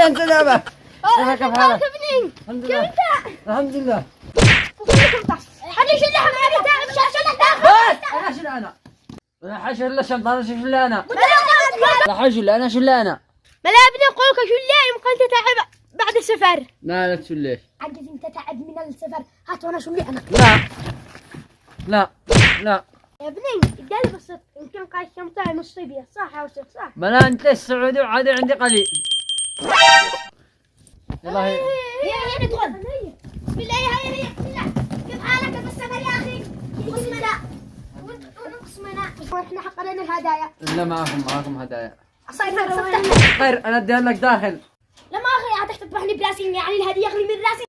انت دابا كيف حالك؟ ابني الحمد لله الحمد لله. حد يشيل لحم علي تعب شاشة بس انا شيل انا حشيل الشنطة انا شيل انا لا حشيل انا شيل انا. ما لا ابني قولك شو اللي يمكن تتعب بعد السفر. لا لا تشيل ليش؟ عجز انت تعب من السفر هات وانا شو اللي انا. لا لا لا يا ابني ادالي بس يمكن قاي الشنطة نصيبية صح يا وسخ صح. بلا انت السعودي وعادي عندي قليل. يلا هي هي ندخل بالله هي بسم الله. كيف حالك بالسفر يا اخي؟ بسم الله ونقسمنا واحنا حقنا الهدايا. لا معاكم هدايا. عصاي خير انا اديها لك داخل. لا ما اخي عاد تذبحني براسي يعني الهديه اخلي من راسي